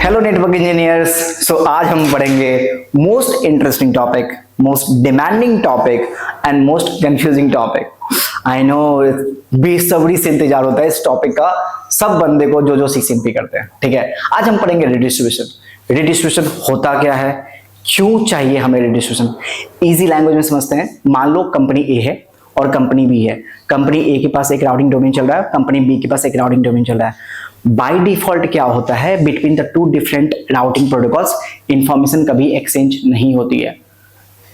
Hello network engineers. सो आज हम पढ़ेंगे most interesting topic, most demanding topic and most confusing topic. I know बेसब्री से इंतजार होता है इस टॉपिक का सब बंदे को जो सीसीएमपी करते हैं। ठीक है, आज हम पढ़ेंगे रिडिस्ट्रीब्यूशन। रिडिस्ट्रीब्यूशन होता क्या है, क्यों चाहिए हमें रिडिस्ट्रीब्यूशन, इजी लैंग्वेज में समझते हैं। मान लो कंपनी ए है और कंपनी बी है। कंपनी ए के पास एक राउटिंग डोमेन चल रहा है, कंपनी बी के पास एक राउटिंग डोमेन चल रहा है। बाय डिफॉल्ट क्या होता है, between the two different routing protocols information कभी एक्सचेंज नहीं होती है।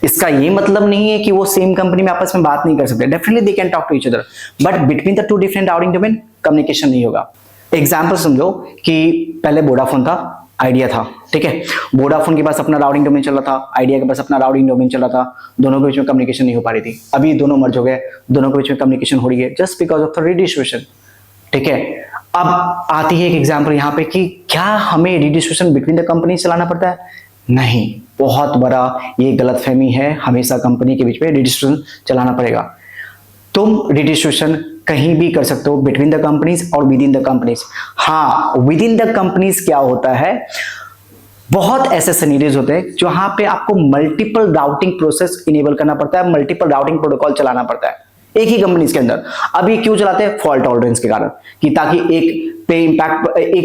इसका ये मतलब नहीं है कि वो सेम कंपनी में आपस में बात नहीं कर सकते, definitely they can talk to each other, but between the two different routing domain communication नहीं होगा। एग्जाम्पल समझो कि पहले वोडाफोन था, आइडिया था। ठीक है, वोडाफोन के पास अपना राउटिंग डोमेन चल रहा था, आइडिया के पास अपना राउटिंग डोमेन चल रहा था। दोनों के बीच में कम्युनिकेशन नहीं हो पा रही थी। अभी दोनों मर्ज हो गए, दोनों के बीच में कम्युनिकेशन हो रही है just because of the redistribution. ठीक है, अब आती है एक एग्जांपल यहाँ पे कि क्या हमें रिडिस्ट्रीब्यूशन बिटवीन द कंपनी चलाना पड़ता है? नहीं, बहुत बड़ा ये गलतफहमी है। हमेशा कंपनी के बीच में रिडिस्ट्रीब्यूशन चलाना पड़ेगा। तुम रिडिस्ट्रीब्यूशन कहीं भी कर सकते हो बिटवीन द कंपनीज और विद इन द कंपनीज। हाँ, विद इन द कंपनीज क्या होता है, बहुत ऐसे सिनेरियोज होते हैं जहां पे आपको मल्टीपल राउटिंग प्रोसेस इनेबल करना पड़ता है, मल्टीपल राउटिंग प्रोटोकॉल चलाना पड़ता है एक ही कंपनी के अंदर। अब ये क्यों चलाते हैं? फॉल्ट टॉलरेंस के कारण, कि ताकि एक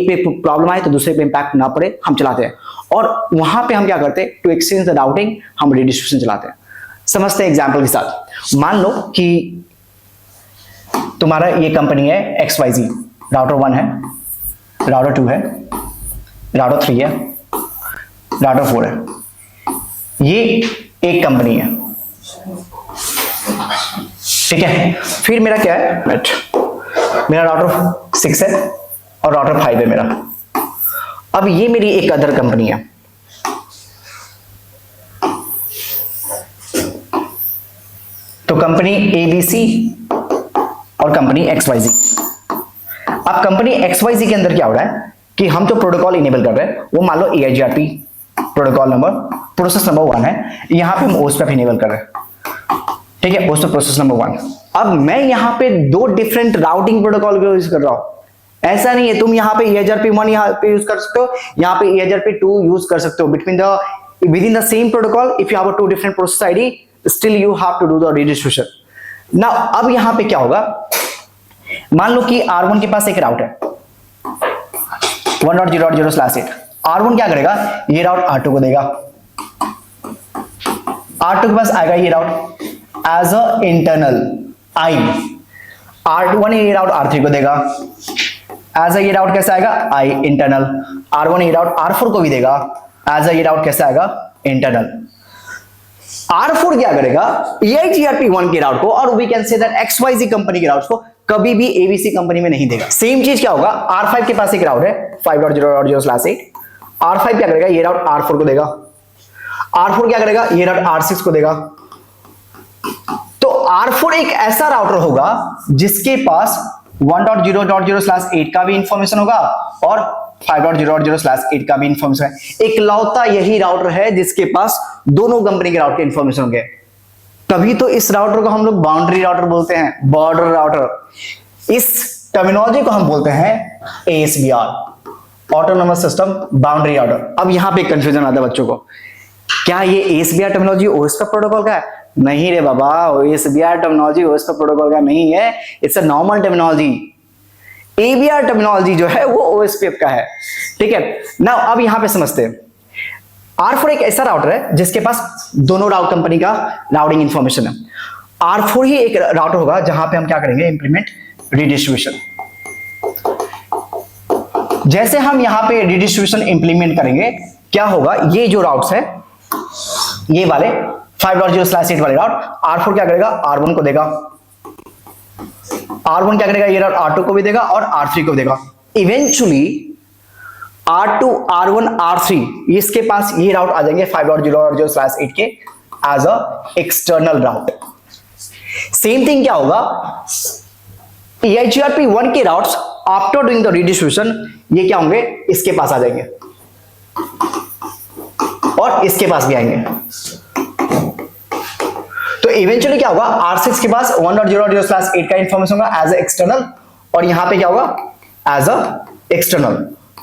पे प्रॉब्लम आए तो दूसरे पे इंपैक्ट ना पड़े, हम चलाते हैं। और वहां पे हम क्या करते हैं, टू एक्सचेंज द राउटिंग हम रिडिस्ट्रीब्यूशन चलाते हैं। समझते हैं एग्जांपल के साथ। मान लो कि तुम्हारा ये कंपनी है XYZ, राउटर 1 है, राउटर 2 है, राउटर 3 है, राउटर 4 है। ये एक कंपनी है। ठीक है, फिर मेरा क्या है, मेरा राउटर 6 है और राउटर 5 है मेरा। अब ये मेरी एक अदर कंपनी है। तो कंपनी ABC और कंपनी XYZ। अब कंपनी XYZ के अंदर क्या हो रहा है कि हम जो प्रोटोकॉल इनेबल कर रहे हैं वो मान लो EIGRP protocol number, process number 1 है। यहां पे हम OSPF इनेबल कर रहे हैं। ठीक है, OSPF प्रोसेस नंबर 1। अब मैं यहाँ पे दो डिफरेंट राउटिंग प्रोटोकॉल को यूज कर रहा हूं। ऐसा नहीं है, तुम यहाँ पे EIGRP1 यहाँ पे यूज कर सकते हो, यहाँ पे EIGRP2 यूज कर सकते हो। Between the within the same protocol if you have two different process ID, still you have to do the redistribution. Now अब यहाँ पे क्या होगा, मान लो कि R1 के पास एक राउट है 1.0.0/8। R1 क्या करेगा, ये राउट R2 को देगा, R2 के पास आएगा ये route as a internal I। R1 ये राउट R3 को देगा एज अ, ये राउट कैसे आएगा, I इंटरनल। R1 ये राउट R4 को भी देगा एज अ, ये राउट कैसे आएगा, इंटरनल। R4 क्या करेगा, EIGRP1 के राउट को, और we can say that XYZ company के राउट को कभी भी ABC कंपनी में नहीं देगा। सेम चीज क्या होगा, R5 के पास एक राउट है 5.0.0/8। R5 क्या करेगा, ये राउट R4 को देगा, R4 क्या करेगा, ये राउट R6 को देगा। तो R4 एक ऐसा राउटर होगा जिसके पास 1.0.0/8 का भी इंफॉर्मेशन होगा और 5.0.0/8 का भी इंफॉर्मेशन है। एक लौता यही राउटर है जिसके पास दोनों कंपनी के राउटर के इंफॉर्मेशन होंगे। तभी तो इस राउटर को हम लोग बाउंड्री राउटर बोलते हैं, बॉर्डर राउटर। इस टर्मिनोलॉजी को हम बोलते हैं ASBR, autonomous system boundary router. अब यहां पे कंफ्यूजन आता है बच्चों को, क्या ये ASBR टर्मिनोलॉजी OSPF प्रोटोकॉल का है? नहीं रे बाबा, ASBR टर्मिनोलॉजी OSPF प्रोटोकॉल का नहीं है, it's a normal terminology. ABR terminology जो है वो OSPF का है। ठीक है, नाउ अब यहां पे समझते हैं। R4 एक ऐसा राउटर है जिसके पास दोनों राउट कंपनी का राउटिंग इंफॉर्मेशन है। R4 ही एक राउटर होगा जहां पे हम क्या करेंगे, इंप्लीमेंट रिडिस्ट्रीब्यूशन। जैसे हम यहां पे रिडिस्ट्रीब्यूशन इंप्लीमेंट करेंगे, क्या होगा, ये जो राउट्स है, ये वाले 5.0/8 वाले राउट, R4 क्या करेगा, R1 को देगा, R1 क्या करेगा, ये राउट R2 को भी देगा और R3 को देगा। इवेंचुअली R2, R1, R3 इसके पास ये राउट आ जाएंगे 5.0.0/8 के as a external route. Same thing क्या होगा, EIGRP1 के routes after doing the redistribution ये क्या होंगे, इसके पास आ जाएंगे और इसके पास भी आएंगे। तो इवेंचुअली क्या होगा, R6 के पास 1.0.0/8 का इंफॉर्मेशन होगा एज ए एक्सटर्नल, और यहां पे क्या होगा, एज अ एक्सटर्नल।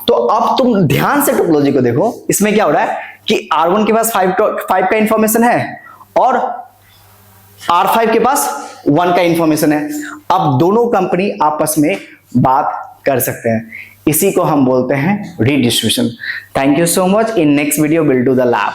तो अब तुम ध्यान से टोपोलॉजी को देखो, इसमें क्या हो रहा है कि R1 के पास 5 का इंफॉर्मेशन है और R5 के पास 1 का इंफॉर्मेशन है। अब दोनों कंपनी आपस में बात कर सकते हैं, इसी को हम बोलते हैं redistribution. Thank you so much. In next video will do the lab.